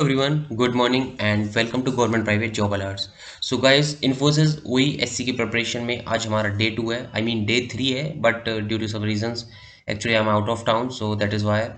Everyone, good morning and welcome to government private job alerts. So guys, Infosys वही SC की preparation में आज हमारा डे 2 है, आई मीन डे 3 है, but due to some reasons actually I am out of town, so that is why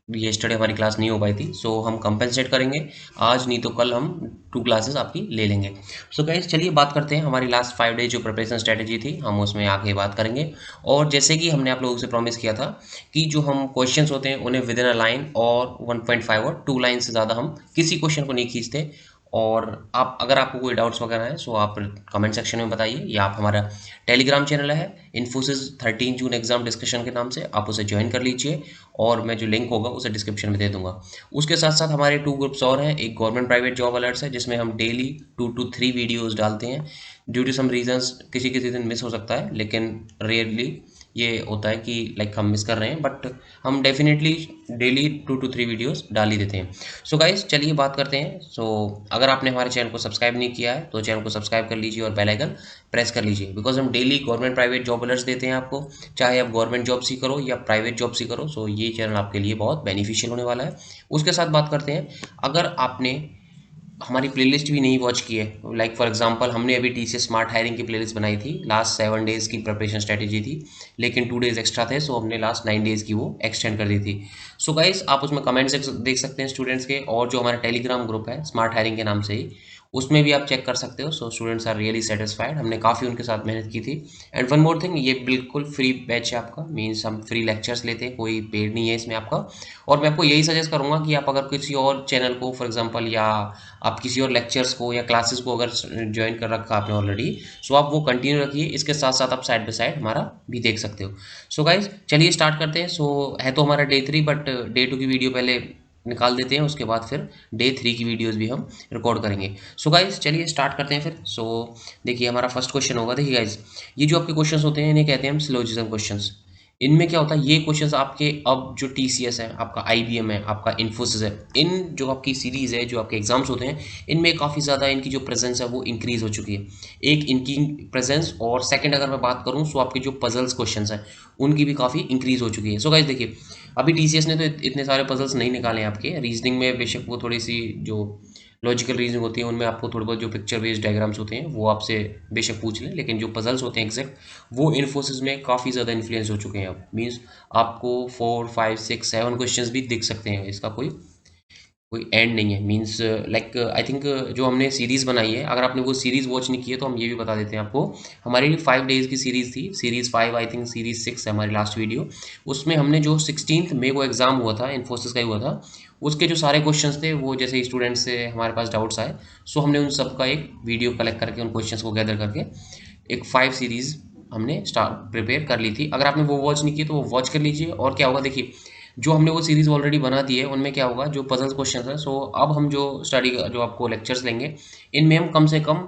yesterday हमारी class नहीं हो पाई थी। सो हम कंपनसेट करेंगे आज, नहीं तो कल हम 2 क्लासेस आपकी ले लेंगे। सो गाइस, चलिए बात करते हैं हमारी लास्ट 5 डेज जो प्रिपरेशन स्ट्रेटेजी थी, हम उसमें आगे बात करेंगे। और जैसे कि हमने आप लोगों से प्रॉमिस किया था कि जो हम क्वेश्चंस होते हैं उन्हें विद इन अ लाइन और 1.5 और 2 लाइन से ज़्यादा हम किसी क्वेश्चन को नहीं खींचते। और आप अगर आपको कोई डाउट्स वगैरह है सो आप कमेंट सेक्शन में बताइए, या आप हमारा टेलीग्राम चैनल है इन्फोसिस 13 जून एग्जाम डिस्कशन के नाम से, आप उसे ज्वाइन कर लीजिए और मैं जो लिंक होगा उसे डिस्क्रिप्शन में दे दूंगा। उसके साथ साथ हमारे 2 ग्रुप्स और हैं, एक गवर्नमेंट प्राइवेट जॉब अलर्ट्स है जिसमें हम डेली 2 to 3 वीडियोज़ डालते हैं। ड्यू टू सम रीजंस किसी किसी दिन मिस हो सकता है, लेकिन रेयरली ये होता है कि लाइक हम मिस कर रहे हैं, बट हम डेफिनेटली डेली 2 to 3 वीडियोस डाल ही देते हैं। सो गाइस, चलिए बात करते हैं। सो अगर आपने हमारे चैनल को सब्सक्राइब नहीं किया है तो चैनल को सब्सक्राइब कर लीजिए और बेल आइकन प्रेस कर लीजिए, बिकॉज हम daily government private job alerts देते हैं आपको, चाहे आप गवर्नमेंट जॉब सी करो या प्राइवेट जॉब सी करो। सो ये चैनल आपके लिए बहुत बेनिफिशियल होने वाला है। उसके साथ बात करते हैं, अगर आपने हमारी प्लेलिस्ट भी नहीं वॉच की है, लाइक फॉर एग्जांपल हमने अभी टीसीएस स्मार्ट हायरिंग की प्लेलिस्ट बनाई थी, लास्ट 7 डेज की प्रिपरेशन स्ट्रेटेजी थी, लेकिन 2 डेज एक्स्ट्रा थे, सो हमने लास्ट 9 डेज की वो एक्सटेंड कर दी थी। सो गाइस, आप उसमें कमेंट्स देख सकते हैं स्टूडेंट्स के, और जो हमारा टेलीग्राम ग्रुप है स्मार्ट हायरिंग के नाम से ही, उसमें भी आप चेक कर सकते हो। So students are really satisfied, हमने काफ़ी उनके साथ मेहनत की थी। एंड वन मोर थिंग, ये बिल्कुल फ्री बैच है आपका, मीन्स हम फ्री लेक्चर्स लेते हैं, कोई पेड नहीं है इसमें आपका। और मैं आपको यही सजेस्ट करूंगा कि आप अगर किसी और चैनल को फॉर एग्जांपल, या आप किसी और लेक्चर्स को या क्लासेस को अगर ज्वाइन कर रखा आपने ऑलरेडी, सो आप वो कंटिन्यू रखिए, इसके साथ साथ आप साइड बाय साइड हमारा भी देख सकते हो। सो गाइज, चलिए स्टार्ट करते हैं। सो है तो हमारा डे 3, बट डे 2 की वीडियो पहले निकाल देते हैं, उसके बाद फिर डे 3 की वीडियोस भी हम रिकॉर्ड करेंगे। सो गाइज, चलिए स्टार्ट करते हैं फिर। सो देखिए, हमारा फर्स्ट क्वेश्चन होगा, देखिए गाइज, ये जो आपके क्वेश्चंस होते हैं इन्हें कहते हैं हम सिलोजिज्म क्वेश्चंस। इनमें क्या होता है, ये क्वेश्चंस आपके अब जो टीसीएस है, आपका आईबीएम है, आपका इन्फोसिस है, इन जो आपकी सीरीज़ है, जो आपके एग्जाम्स होते हैं, इनमें काफ़ी ज़्यादा इनकी जो प्रेजेंस है वो इंक्रीज़ हो चुकी है। एक इनकी प्रेजेंस, और सेकंड अगर मैं बात करूँ सो आपके जो पजल्स क्वेश्चंस हैं उनकी भी काफ़ी इंक्रीज़ हो चुकी है। सो गाइस देखिए, अभी टीसीएस ने तो इतने सारे पजल्स नहीं निकाले हैं आपके रीजनिंग में, बेशक वो थोड़ी सी जो लॉजिकल रीजनिंग होती है उनमें आपको थोड़े बहुत जो पिक्चर बेस्ड डायग्राम्स होते हैं वो आपसे बेशक पूछ लें, लेकिन जो पजल्स होते हैं एग्जैक्ट, वो इन्फोसिस में काफ़ी ज़्यादा इन्फ्लुएंस हो चुके हैं अब। मीन्स आपको 4 5 6 7 क्वेश्चंस भी दिख सकते हैं, इसका कोई कोई एंड नहीं है। मीन्स लाइक आई थिंक जो हमने सीरीज़ बनाई है, अगर आपने वो सीरीज़ वॉच नहीं की है तो हम ये भी बता देते हैं आपको। हमारी 5 डेज की सीरीज़ थी, सीरीज़ 5, आई थिंक सीरीज़ 6 है हमारी लास्ट वीडियो। उसमें हमने जो 16 मई को एग्ज़ाम हुआ था, इन्फोसिस का ही हुआ था, उसके जो सारे क्वेश्चंस थे वो जैसे स्टूडेंट्स से हमारे पास डाउट्स आए, सो हमने उन सब का एक वीडियो कलेक्ट करके उन क्वेश्चंस को गैदर करके एक 5 सीरीज़ हमने स्टार्ट प्रिपेयर कर ली थी। अगर आपने वो वॉच नहीं की तो वो वॉच कर लीजिए। और क्या होगा देखिए, जो हमने वो सीरीज़ ऑलरेडी बना दी है उनमें क्या होगा, जो पजल्स क्वेश्चन है, सो अब हम जो स्टडी जो आपको लेक्चर्स लेंगे, इनमें हम कम से कम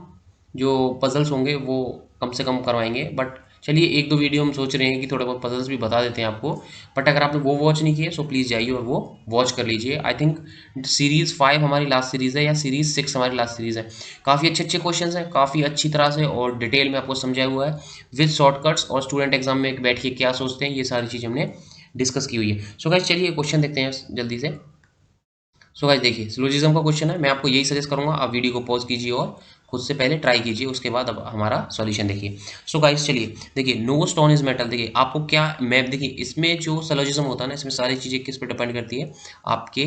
जो पजल्स होंगे वो कम से कम करवाएंगे। बट चलिए, 1 2 वीडियो हम सोच रहे हैं कि थोड़े बहुत पजल्स भी बता देते हैं आपको। बट अगर आपने वो वॉच नहीं की है सो प्लीज़ जाइए और वो वॉच कर लीजिए। आई थिंक सीरीज़ 5 हमारी लास्ट सीरीज़ है, या सीरीज़ 6 हमारी लास्ट सीरीज़ है। काफ़ी अच्छे अच्छे क्वेश्चन हैं, काफ़ी अच्छी तरह से और डिटेल में आपको समझाया हुआ है, विद शॉर्टकट्स, और स्टूडेंट एग्जाम में बैठ के क्या सोचते हैं ये सारी चीज़ हमने डिस्कस की हुई है। सो गाइस, चलिए क्वेश्चन देखते हैं जल्दी से। सो गाइस देखिए, सिलोजिज्म का क्वेश्चन है, मैं आपको यही सजेस्ट करूंगा आप वीडियो को पॉज कीजिए और खुद से पहले ट्राई कीजिए, उसके बाद अब हमारा सॉल्यूशन देखिए। सो गाइस चलिए देखिए, नो स्टोन इज मेटल, देखिए आपको क्या मैप, देखिए इसमें जो सिलोजिज्म होता है ना, इसमें सारी चीज़ें किस पे डिपेंड करती है, आपके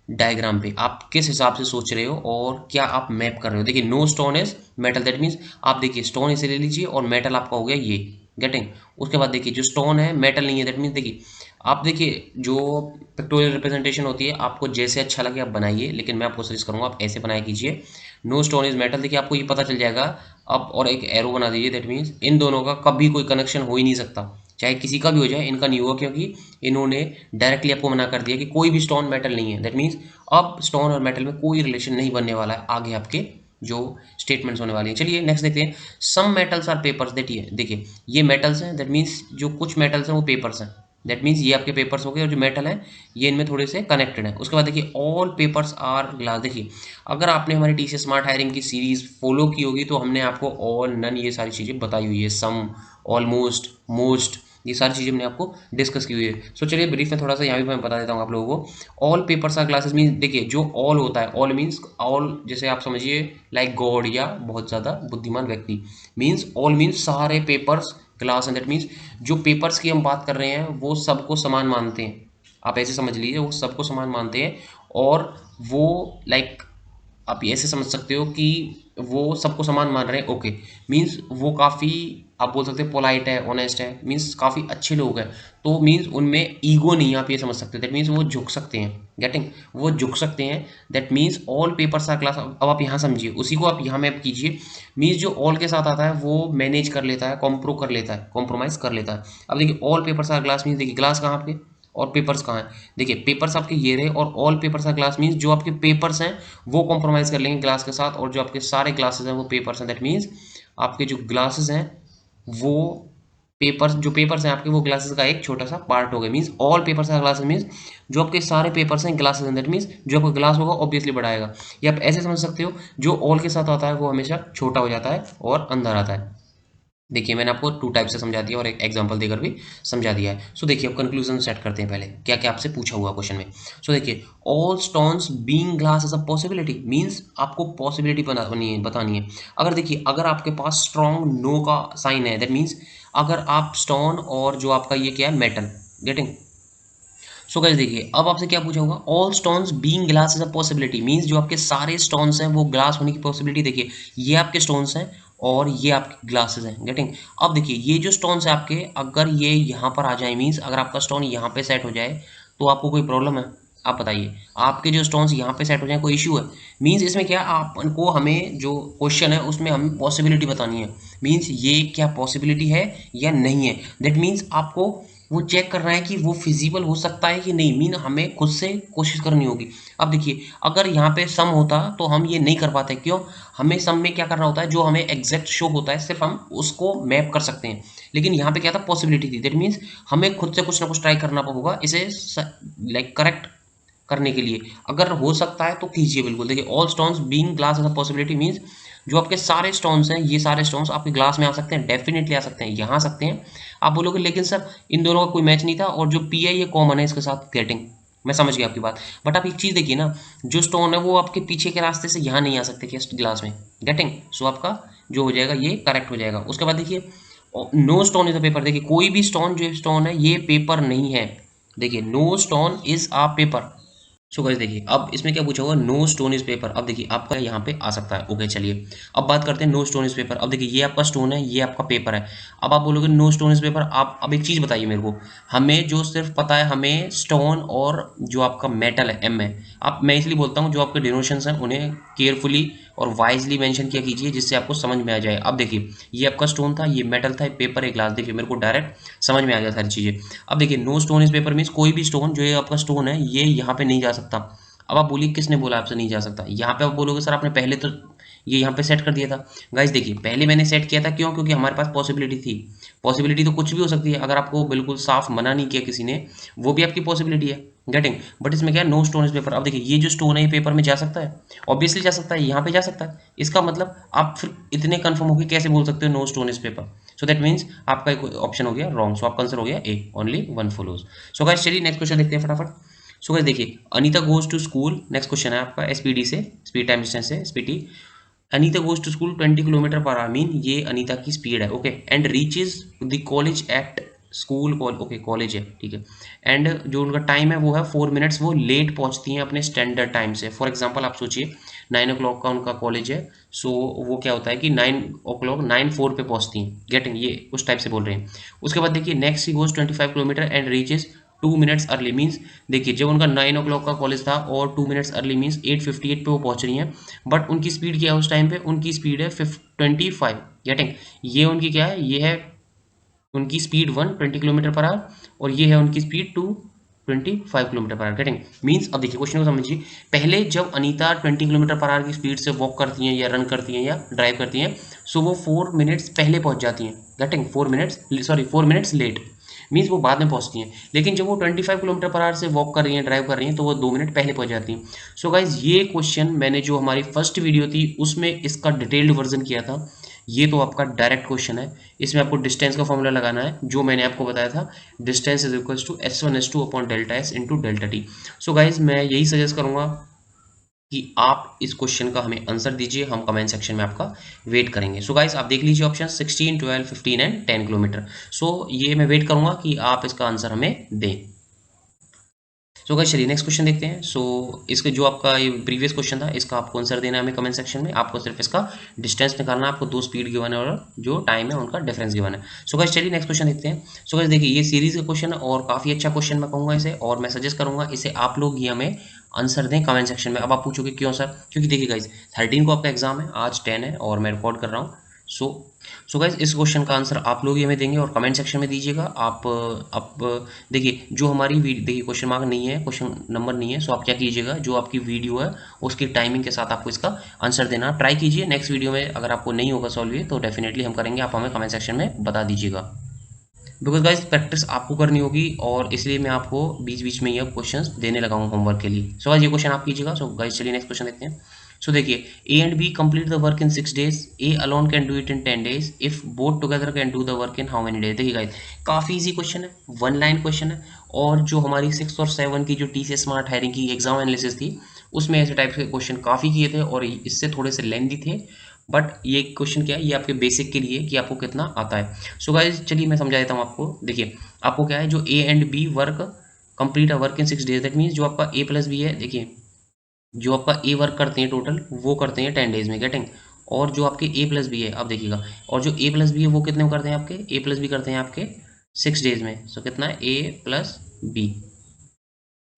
डायग्राम पे आप किस हिसाब से सोच रहे हो और क्या आप मैप कर रहे हो। देखिए, no stone is metal, that means आप देखिए स्टोन इसे ले लीजिए और मेटल आपका हो गया ये, गेटिंग। उसके बाद देखिए जो स्टोन है मेटल नहीं है, दैट मीन्स देखिए आप देखिए जो पिक्टोरियल रिप्रेजेंटेशन होती है आपको जैसे अच्छा लगे आप बनाइए, लेकिन मैं आपको सजेस्ट करूंगा आप ऐसे बनाया कीजिए, नो स्टोन इज मेटल। देखिए आपको ये पता चल जाएगा अब, और एक एरो बना दीजिए, दैट मीन्स इन दोनों का कभी कोई कनेक्शन हो ही नहीं सकता, चाहे किसी का भी हो जाए, इनका नहीं होगा, क्योंकि इन्होंने डायरेक्टली आपको मना कर दिया कि कोई भी स्टोन मेटल नहीं है। दैट मीन्स अब स्टोन और मेटल में कोई रिलेशन नहीं बनने वाला है आगे आपके जो स्टेटमेंट्स होने वाली हैं। चलिए नेक्स्ट देखते हैं, सम मेटल्स आर पेपर्स, देखिए देखिए ये मेटल्स हैं, दैट मीन्स जो कुछ मेटल्स हैं वो पेपर्स हैं, दैट मीन्स ये आपके पेपर्स हो गए, और जो मेटल है ये इनमें थोड़े से कनेक्टेड है। उसके बाद देखिए ऑल पेपर्स आर ग्लास, देखिए अगर आपने हमारी टीसीएस स्मार्ट हायरिंग की सीरीज फॉलो की होगी तो हमने आपको ऑल, नन, ये सारी चीज़ें बताई हुई है, सम, ऑलमोस्ट, मोस्ट, ये सारी चीज़ें मैंने आपको डिस्कस की हुई है। सो चलिए ब्रीफ में थोड़ा सा यहाँ भी मैं बता देता हूँ आप लोगों को। All papers are glasses means, देखिए जो ऑल होता है, ऑल मीन्स ऑल, जैसे आप समझिए लाइक गॉड या बहुत ज़्यादा बुद्धिमान व्यक्ति, मीन्स ऑल मीन्स सारे papers glass, and that means जो पेपर्स की हम बात कर रहे हैं वो सबको समान मानते हैं। आप ऐसे समझ लीजिए वो सबको समान मानते हैं, और वो लाइक आप ऐसे समझ सकते हो कि वो सबको समान मान रहे हैं। ओके, मीन्स वो काफ़ी, आप बोल सकते हैं पोलाइट है, ऑनेस्ट है, मीन्स काफ़ी अच्छे लोग हैं। तो मीन्स उनमें ईगो नहीं है, आप ये समझ सकते हो। दैट मीन्स वो झुक सकते हैं, गेटिंग, वो झुक सकते हैं। That means all papers are class. अब आप यहाँ समझिए, उसी को आप यहाँ मैप कीजिए। मीन्स जो ऑल के साथ आता है वो मैनेज कर लेता है, कॉम्प्रोमाइज़ कर लेता है। अब देखिए all papers are glass means, देखिए ग्लास कहाँ आपके और पेपर्स कहाँ हैं। देखिए पेपर्स आपके ये रहे, और all papers are glass means जो आपके पेपर्स हैं वो कॉम्प्रोमाइज़ कर लेंगे ग्लास के साथ, और जो आपके सारे ग्लासेस हैं वो पेपर्स हैं। दैट मीन्स आपके जो ग्लासेस हैं वो पेपर्स, जो पेपर्स हैं आपके वो ग्लासेस का एक छोटा सा पार्ट हो गया। Means all papers are glasses means जो आपके सारे पेपर्स हैं ग्लासेस हैं। दैट मीन्स जो आपका ग्लास होगा ऑब्वियसली बड़ा आएगा। या आप ऐसे समझ सकते हो, जो ऑल के साथ आता है वो हमेशा छोटा हो जाता है और अंदर आता है। देखिए मैंने आपको टू टाइप से समझा दिया और एक एग्जांपल देकर भी समझा दिया है। सो देखिए अब कंक्लूजन सेट करते हैं। पहले क्या क्या आपसे पूछा हुआ क्वेश्चन में। सो देखिए all stones being glass is a possibility, means आपको पॉसिबिलिटी बतानी है। अगर देखिए अगर आपके पास स्ट्रॉन्ग नो का साइन है, दैट मीन्स अगर आप स्टोन और जो आपका ये क्या है मेटल, गेटिंग। सो गाइस देखिए अब आपसे क्या पूछा होगा, all stones being glass is a possibility, means जो आपके सारे स्टोन्स हैं वो ग्लास होने की पॉसिबिलिटी। देखिए ये आपके स्टोन्स हैं और ये आपके ग्लासेस हैं, गेटिंग। अब देखिए ये जो स्टोन्स है आपके, अगर ये यहाँ पर आ जाए, मींस अगर आपका स्टोन यहाँ पे सेट हो जाए तो आपको कोई प्रॉब्लम है? आप बताइए, आपके जो स्टोन्स यहाँ पे सेट हो जाए कोई इश्यू है? मींस इसमें क्या, आपको हमें जो क्वेश्चन है उसमें हमें पॉसिबिलिटी बतानी है। मींस ये क्या पॉसिबिलिटी है या नहीं है। दैट मीन्स आपको वो चेक करना है कि वो फिजिबल हो सकता है कि नहीं, मीन हमें खुद से कोशिश करनी होगी। अब देखिए अगर यहाँ पे सम होता तो हम ये नहीं कर पाते, क्यों? हमें सम में क्या करना होता है, जो हमें एग्जैक्ट शो होता है सिर्फ हम उसको मैप कर सकते हैं। लेकिन यहाँ पे क्या था, पॉसिबिलिटी थी। दैट मीन्स हमें खुद से कुछ ना कुछ ट्राई करना होगा इसे लाइक करेक्ट करने के लिए। अगर हो सकता है तो कीजिए बिल्कुल। देखिए all stones being glass as a possibility means जो आपके सारे स्टोन्स हैं, ये सारे स्टोन्स आपके ग्लास में आ सकते हैं, डेफिनेटली आ सकते हैं, यहाँ आ सकते हैं। आप बोलोगे लेकिन सर इन दोनों का कोई मैच नहीं था, और जो पी है ये कॉमन है इसके साथ, गेटिंग। मैं समझ गया आपकी बात। बट आप एक चीज़ देखिए ना, जो स्टोन है वो आपके पीछे के रास्ते से यहाँ नहीं आ सकते क्या ग्लास में, गेटिंग। सो आपका जो हो जाएगा ये करेक्ट हो जाएगा। उसके बाद देखिए no stone is a paper. देखिए कोई भी स्टोन, जो स्टोन है ये पेपर नहीं है। देखिए no stone is a paper. So guys देखिए अब इसमें क्या पूछा होगा, नो स्टोन इज पेपर। अब देखिए आपका यहाँ पे आ सकता है। ओके चलिए अब बात करते हैं नो स्टोन इज पेपर। अब देखिए ये आपका स्टोन है, ये आपका पेपर है। अब आप बोलोगे नो स्टोन इज पेपर। आप अब एक चीज़ बताइए मेरे को, हमें जो सिर्फ पता है हमें स्टोन और जो आपका मेटल है एम है। आप, मैं इसलिए बोलता हूँ जो आपके डिनोशंस हैं उन्हें केयरफुली और वाइजली मेंशन किया कीजिए, जिससे आपको समझ में आ जाए। अब देखिए ये आपका स्टोन था, ये मेटल था, ये पेपर, एक ग्लास। देखिए मेरे को डायरेक्ट समझ में आ गया सारी चीज़ें। अब देखिए no stone is paper means कोई भी स्टोन, जो ये आपका स्टोन है ये यहाँ पे नहीं जा सकता। अब आप बोलिए किसने बोला आपसे नहीं जा सकता? यहाँ पे आप बोलोगे सर आपने पहले तो ये यहाँ पे सेट कर दिया था। गाइस देखिए पहले मैंने सेट किया था, क्यों? क्योंकि हमारे पास पॉसिबिलिटी थी। पॉसिबिलिटी तो कुछ भी हो सकती है, अगर आपको बिल्कुल साफ मना नहीं किया किसी ने, वो भी आपकी पॉसिबिलिटी है, गेटिंग। बट इसमें क्या है, नो स्टोन इज पेपर। अब देखिए ये जो स्टोन है ये पेपर में जा सकता है, ऑब्वियसली जा सकता है, यहाँ पे जा सकता है। इसका मतलब आप फिर इतने कन्फर्म होकर कैसे बोल सकते हो no stone is paper? So that means आपका एक ऑप्शन हो गया रॉन्ग। सो आपका आंसर हो गया A, only one follows. So guys चलिए नेक्स्ट क्वेश्चन देखते हैं फटाफट। सो गाइस देखिए Anita goes to school, next question है आपका एसपीडी से, स्पीड टाइम डिस्टेंस से, SPT. Anita goes to school 20 kilometre per hour, mean ये अनीता की स्पीड है, okay. And reaches the college at school, okay college है, ठीक है। एंड जो उनका टाइम है वो है 4 मिनट्स, वो लेट पहुंचती हैं अपने स्टैंडर्ड टाइम से। फॉर एग्जांपल आप सोचिए 9 o'clock का उनका कॉलेज है, सो वो क्या होता है कि 9 o'clock 9:04 पे पहुंचती हैं, गेटिंग, ये उस टाइप से बोल रहे हैं। उसके बाद देखिए next he goes 25 kilometre and reaches 2 minutes early, means देखिए जब उनका 9 o'clock का कॉलेज था और 2 मिनट्स अर्ली मीन्स 8:58 पे वो पहुंच रही हैं। बट उनकी स्पीड क्या है उस टाइम पे, उनकी स्पीड है 25, गेटिंग। ये उनकी क्या है, ये है उनकी स्पीड 120 किलोमीटर पर आवर, और ये है उनकी speed 225 kilometre per our, getting. Means अब देखिए क्वेश्चन को समझिए, पहले जब अनीता 20 किलोमीटर पर आवर की स्पीड से वॉक करती हैं या रन करती हैं या ड्राइव करती हैं, सो वो 4 मिनट्स पहले पहुंच जाती हैं, गेटिंग। 4 मिनट्स लेट मीन्स वो बाद में पहुंचती हैं। लेकिन जब वो 25 किलोमीटर पर आवर से वॉक कर रही हैं, ड्राइव कर रही हैं, तो वो 2 मिनट पहले पहुंच जाती हैं। सो गाइज ये क्वेश्चन मैंने जो हमारी फर्स्ट वीडियो थी उसमें इसका डिटेल्ड वर्जन किया था, ये तो आपका डायरेक्ट क्वेश्चन है। इसमें आपको डिस्टेंस का फॉर्मूला लगाना है जो मैंने आपको बताया था, distance is equals to S1 S2 upon delta S into delta T. So guys मैं यही सजेस्ट करूंगा कि आप इस क्वेश्चन का हमें आंसर दीजिए, हम कमेंट सेक्शन में आपका वेट करेंगे। सो गाइस आप देख लीजिए ऑप्शन 16, 12, 15 एंड 10 किलोमीटर। सो ये मैं वेट करूंगा कि आप इसका आंसर हमें दें। सो गाइस चलिए नेक्स्ट क्वेश्चन देखते हैं। सो इसके जो आपका ये प्रीवियस क्वेश्चन था इसका आपको आंसर देना है हमें कमेंट सेक्शन में। आपको सिर्फ इसका डिस्टेंस निकालना है, आपको दो स्पीड गिवन है और जो टाइम है उनका डिफरेंस गिवन है। सो गाइस चलिए नेक्स्ट क्वेश्चन देखते हैं। सो गाइस देखिए ये सीरीज का क्वेश्चन है और काफ़ी अच्छा क्वेश्चन मैं कहूँगा इसे, और मैं सजेस्ट करूँगा इसे आप लोग ही हमें आंसर दें कमेंट सेक्शन में। अब आप पूछोगे क्यों सर, क्योंकि देखिए गाइस 13 को आपका एग्जाम है, आज 10 है और मैं रिकॉर्ड कर रहा हूँ। सो गाइस इस क्वेश्चन का आंसर आप लोग ही हमें देंगे और कमेंट सेक्शन में दीजिएगा। आप देखिए जो हमारी देखिए क्वेश्चन मार्क नहीं है, क्वेश्चन नंबर नहीं है। सो आप क्या कीजिएगा, जो आपकी वीडियो है उसकी टाइमिंग के साथ आपको इसका आंसर देना ट्राई कीजिए। नेक्स्ट वीडियो में अगर आपको नहीं होगा सॉल्व ये तो डेफिनेटली हम करेंगे, आप हमें कमेंट सेक्शन में बता दीजिएगा। बिकॉज गाइस प्रैक्टिस आपको करनी होगी और इसलिए मैं आपको बीच बीच में ये क्वेश्चंस देने लगा हूँ होमवर्क के लिए। सो गाइस ये क्वेश्चन आप कीजिएगा। सो गाइस चलिए नेक्स्ट क्वेश्चन देखते हैं। सो देखिए A and B complete the work in 6 days, A alone can do it in 10 days, if both together can do the work in how many days. देखिए guys काफ़ी easy question है, one line question है, और जो हमारी 6 और 7 की जो TCS स्मार्ट हायरिंग की एग्जाम एनालिसिस थी उसमें ऐसे टाइप के क्वेश्चन काफ़ी किए थे और इससे थोड़े से लेंथी थे। बट ये क्वेश्चन क्या है, ये आपके बेसिक के लिए कि आपको कितना आता है। सो गाइस चलिए मैं समझा देता हूँ आपको। देखिए आपको क्या है, जो A and B work complete a work in 6 days, that means जो आपका ए प्लस बी है, देखिए जो आपका ए वर्क करते हैं टोटल वो करते हैं 10 days में, गेटिंग। और जो आपके ए प्लस बी है, अब देखिएगा, और जो ए प्लस बी है वो कितने में करते हैं, आपके ए प्लस बी करते हैं आपके 6 days में। सो कितना है, ए प्लस बी,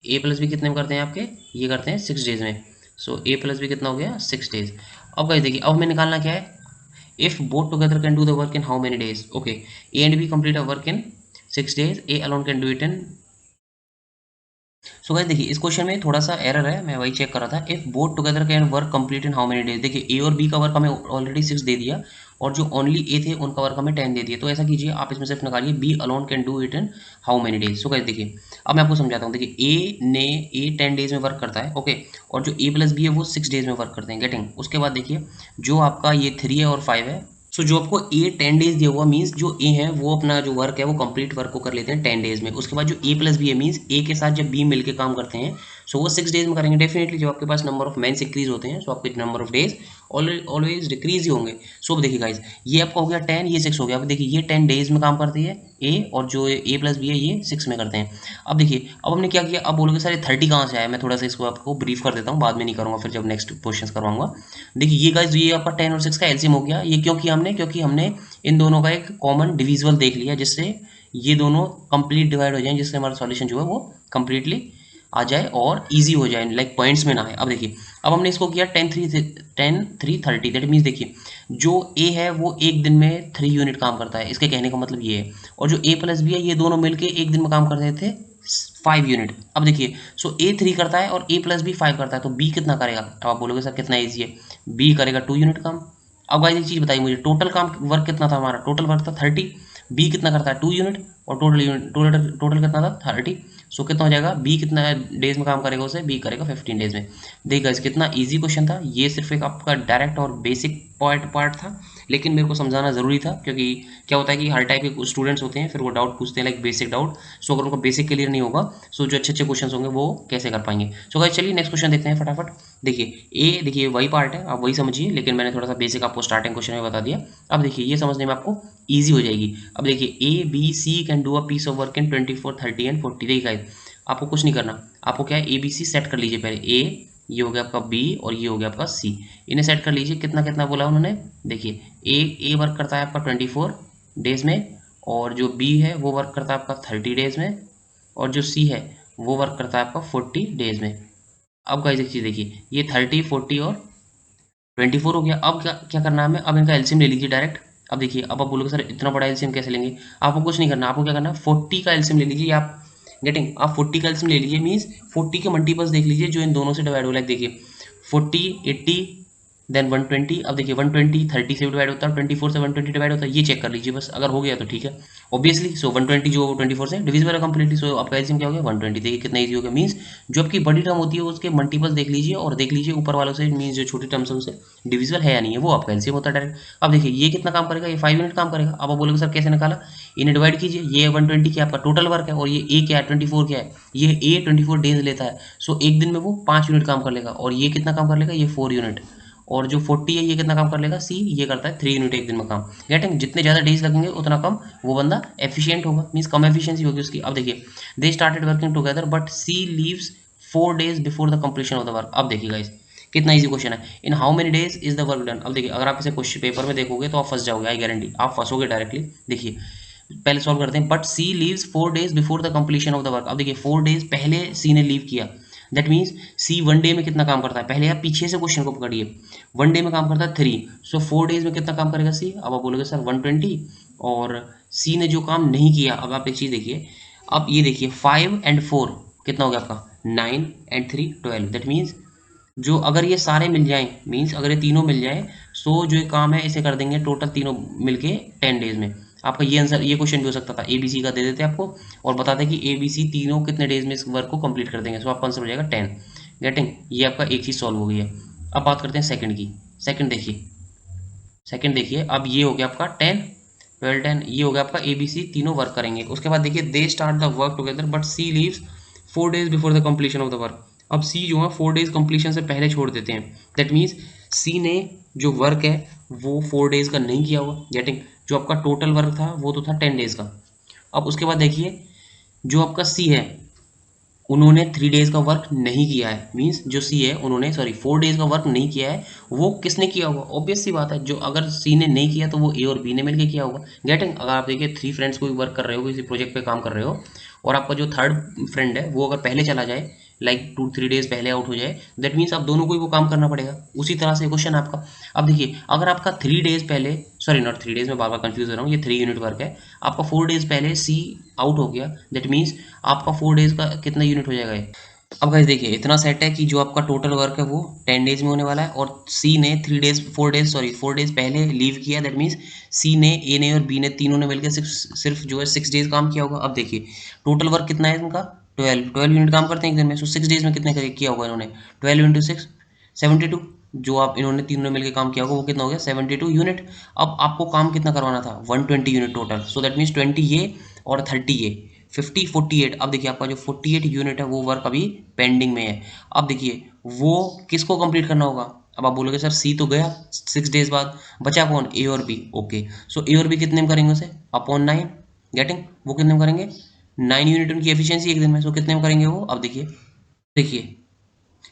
ए प्लस बी कितने में करते हैं आपके, ये करते हैं 6 days में। सो ए प्लस बी कितना हो गया, 6 days। अब गाइस देखिए अब हमें निकालना क्या है, if both together can do the work in how many days। okay, a and b complete a work in 6 days, a alone can do it in। So guys देखिए इस क्वेश्चन में थोड़ा सा एरर है, मैं वही चेक कर रहा था। If both together can work complete in how many days, देखिए ए और बी का वर्क हमें ऑलरेडी 6 दे दिया और जो ओनली ए थे उनका वर्क हमें 10 दे दिया। तो ऐसा कीजिए आप इसमें सिर्फ निकालिए B alone can do it in how many days. So guys देखिए अब मैं आपको समझाता हूँ। देखिए ए 10 days में वर्क करता है, ओके, और जो ए प्लस बी है वो 6 days में वर्क करते हैं, गेटिंग। उसके बाद देखिए जो आपका ये 3 है और 5 है। सो जो आपको ए 10 days दिया हुआ मीन्स जो ए है वो अपना जो वर्क है वो कंप्लीट वर्क को कर लेते हैं 10 days में। उसके बाद जो ए प्लस बी है मीन्स ए के साथ जब बी मिलके काम करते हैं सो वो 6 days में करेंगे। डेफिनेटली जब आपके पास नंबर ऑफ मेंस इंक्रीज होते हैं सो आपके number of days always decrease ही होंगे। सो अब देखिए गाइज ये आपका हो गया 10, ये 6 हो गया। अब देखिए ये 10 days में काम करती है ए, और जो ए प्लस बी है ये 6 में करते हैं। अब देखिए अब हमने क्या किया, अब बोलोगे सर ये 30 कहाँ से आया, मैं थोड़ा सा इसको आपको ब्रीफ कर देता हूँ, बाद में नहीं करूँगा फिर जब नेक्स्ट क्वेश्चन करवाऊंगा। देखिए ये गाइज ये आपका 10 और 6 का एलसीएम हो गया। ये क्यों किया हमने, क्योंकि हमने इन दोनों का एक कॉमन डिविजिबल देख लिया जिससे ये दोनों कंप्लीट डिवाइड हो जाएं, जिससे हमारा सॉल्यूशन जो है वो कंप्लीटली आ जाए और इजी हो जाए, लाइक पॉइंट्स में ना आए। अब देखिए अब हमने इसको किया 10 3 30, दैट मीन्स देखिए जो ए है वो एक दिन में 3 यूनिट काम करता है, इसके कहने का मतलब ये है। और जो ए प्लस बी है ये दोनों मिलके एक दिन में काम करते थे 5 यूनिट। अब देखिए सो ए 3 करता है और ए प्लस बी 5 करता है, तो बी कितना करेगा। अब आप बोलोगे सर कितना ईजी है, बी करेगा 2 यूनिट काम। अब गाइस एक चीज बताइए मुझे, टोटल काम वर्क कितना था हमारा, टोटल वर्क था 30, बी कितना करता है 2 यूनिट, और टोटल कितना था 30। सो कितना हो जाएगा, बी कितना डेज में काम करेगा उसे, बी करेगा 15 days में। देखिए गाइस कितना इजी क्वेश्चन था, ये सिर्फ एक आपका डायरेक्ट और बेसिक पार्ट था, लेकिन मेरे को समझाना जरूरी था क्योंकि क्या होता है कि हर टाइप के स्टूडेंट्स होते हैं फिर वो डाउट पूछते हैं, लाइक बेसिक डाउट। सो अगर उनको बेसिक क्लियर नहीं होगा सो जो अच्छे अच्छे क्वेश्चन होंगे वो कैसे कर पाएंगे। सो गाइस चलिए नेक्स्ट क्वेश्चन देखते हैं फटाफट। देखिए ए, देखिए वही पार्ट है आप वही समझिए, लेकिन मैंने थोड़ा सा बेसिक आपको स्टार्टिंग क्वेश्चन में बता दिया। अब देखिए ये समझने में आपको ईजी हो जाएगी। अब देखिए A B C can do a piece of work in 24, 30 and 40। देखिए गाइस आपको कुछ नहीं करना, आपको क्या है ए बी सी सेट कर लीजिए पहले। ए ये हो गया आपका बी और ये हो गया आपका सी, इन्हें सेट कर लीजिए। कितना कितना बोला उन्होंने, देखिए ए वर्क करता है आपका 24 days में, और जो बी है वो वर्क करता है आपका 30 days में, और जो सी है वो वर्क करता है आपका 40 days में। अब गाइस एक चीज़ देखिए, ये 30, 40 और 24 हो गया। अब क्या क्या करना है हमें, अब इनका एलसीएम ले लीजिए डायरेक्ट। अब देखिए अब आप बोलोगे सर इतना बड़ा एलसीएम कैसे लेंगे, आपको कुछ नहीं करना, आपको क्या करना है 40 का एलसीएम ले लीजिए आप, गेटिंग। आप 40 का एलसीएम ले लीजिए मीन्स 40 के मल्टीपल्स देख लीजिए जो इन दोनों से डिवाइड हो रहा है। देखिए 40, 80, देन 120, अब देखिए 120 30 से डिवाइड होता है, 24 से 120 डिवाइड होता है, ये चेक कर लीजिए बस, अगर हो गया तो ठीक है ऑब्वियसली। सो 120 जो 24 से डिविजिबल है कंप्लीटली, सो आपका एलसीएम क्या हो गया 120। देखिए कितना ईजी हो गया, मीन्स जो आपकी बड़ी टर्म होती है उसके मल्टीपल्स देख लीजिए और देख लीजिए ऊपर वालों से, मीन्स जो छोटी टर्म्स है उनसे डिविजिबल है या नहीं है, वो आपका एलसीएम होता है डायरेक्ट। अब देखिए ये कितना काम करेगा, ये 5 यूनिट काम करेगा। अब आप बोलोगे सर कैसे निकाला, इन्हें डिवाइड कीजिए, ये 120 क्या आपका टोटल वर्क है और ये ए क्या है 24 क्या है, ये ए 24 डेज लेता है। सो एक दिन में वो 5 यूनिट काम कर लेगा, और ये कितना काम कर लेगा, ये 4 यूनिट। और जो 40 है ये कितना काम कर लेगा, सी ये करता है 3 यूनिट एक दिन में काम। गेटिंग, जितने ज़्यादा डेज लगेंगे उतना कम वो बंदा एफिशिएंट होगा, मीन्स कम एफिशिएंसी होगी उसकी। अब देखिए they started working together but C leaves 4 days before the completion of the work. अब देखिए गाइस कितना इजी क्वेश्चन है, in how many days is the work done. अब देखिए अगर आप इसे क्वेश्चन पेपर में देखोगे तो आप फंस जाओगे, आई गारंटी आप फंसोगे डायरेक्टली। देखिए पहले सॉल्व करते हैं, but C leaves 4 days before the completion of the work. अब देखिए 4 डेज पहले सी ने लीव किया, दैट मीन्स सी 1 डे में कितना काम करता है, पहले आप पीछे से क्वेश्चन को पकड़िए, 1 डे में काम करता है 3, सो 4 डेज में कितना काम करेगा सी। अब आप बोलोगे सर 120, और सी ने जो काम नहीं किया, अब आप एक चीज़ देखिए, अब ये देखिए 5 एंड 4 कितना हो गया आपका 9 एंड 3 12, दैट मीन्स जो अगर ये सारे मिल जाएं, मीन्स अगर ये तीनों मिल जाएं, सो जो ये काम है इसे कर देंगे टोटल तीनों मिलके 10 डेज में। आपका ये आंसर, ये क्वेश्चन भी हो सकता था, ए बी सी का दे देते आपको और बताते कि ए बी सी तीनों कितने डेज में इस वर्क को कंप्लीट कर देंगे, सो आपका आंसर हो जाएगा 10। गेटिंग, ये आपका एक चीज़ सॉल्व हो गई है। अब बात करते हैं सेकंड की। सेकंड देखिए, सेकंड देखिए, अब ये हो गया आपका 10 12 10, ये हो गया आपका ए बी सी तीनों वर्क करेंगे। उसके बाद देखिए they start the work together but C leaves 4 days before the completion of the work. अब सी जो है 4 डेज कंप्लीशन से पहले छोड़ देते हैं, दैट मीन्स सी ने जो वर्क है वो 4 डेज का नहीं किया हुआ। गेटिंग, जो आपका टोटल वर्क था वो तो था 10 डेज का। अब उसके बाद देखिए जो आपका सी है उन्होंने 3 डेज का वर्क नहीं किया है, मीन्स जो सी है उन्होंने, सॉरी 4 डेज का वर्क नहीं किया है, वो किसने किया होगा, ऑब्वियस सी बात है, जो अगर सी ने नहीं किया तो वो ए और बी ने मिलकर किया होगा। गेटिंग, अगर आप देखिए 3 फ्रेंड्स कोई वर्क कर रहे हो, किसी प्रोजेक्ट पे काम कर रहे हो, और आपका जो थर्ड फ्रेंड है वो अगर पहले चला जाए, लाइक 2-3 डेज पहले आउट हो जाए, दैट मीन्स आप दोनों को ही वो काम करना पड़ेगा। उसी तरह से क्वेश्चन आपका, अब देखिए अगर आपका 3 डेज पहले, सॉरी नॉट 3 डेज में बार बार कंफ्यूज हो रहा हूँ, ये 3 यूनिट वर्क है, आपका 4 डेज पहले सी आउट हो गया, दैट मीन्स आपका 4 डेज का कितना यूनिट हो जाएगा ये। अब गाइस देखिए इतना सेट है कि जो आपका टोटल वर्क है वो 10 डेज में होने वाला है, और सी ने 3 डेज 4 डेज सॉरी 4 डेज पहले लीव किया, दैट मीन्स सी ने, ए ने और बी ने तीनों ने मिलकर सिर्फ जो है 6 डेज काम किया होगा। अब देखिए टोटल वर्क कितना है इनका, 12 यूनिट काम करते हैं एक दिन में, सो 6 डेज में कितने किया होगा इन्होंने, 12 इंटू 6 72, जो आप इन्होंने तीनों ने मिलकर काम किया होगा वो कितना हो गया 72 यूनिट। अब आपको काम कितना करवाना था 120 unit total, so that means 20 ये और 30 ये 50 48। अब देखिए आपका जो 48 यूनिट है वो वर्क अभी पेंडिंग में है। अब देखिए वो किसको कंप्लीट करना होगा, अब आप बोलोगे सर सी तो गया 6 डेज बाद, बचा कौन, ए और बी। ओके, सो ए और बी कितने में करेंगे उसे अपॉन 9। गेटिंग, वो कितने में करेंगे 9 यूनिट उनकी एफिशिएंसी एक दिन में, सो कितने में करेंगे वो। अब देखिए देखिए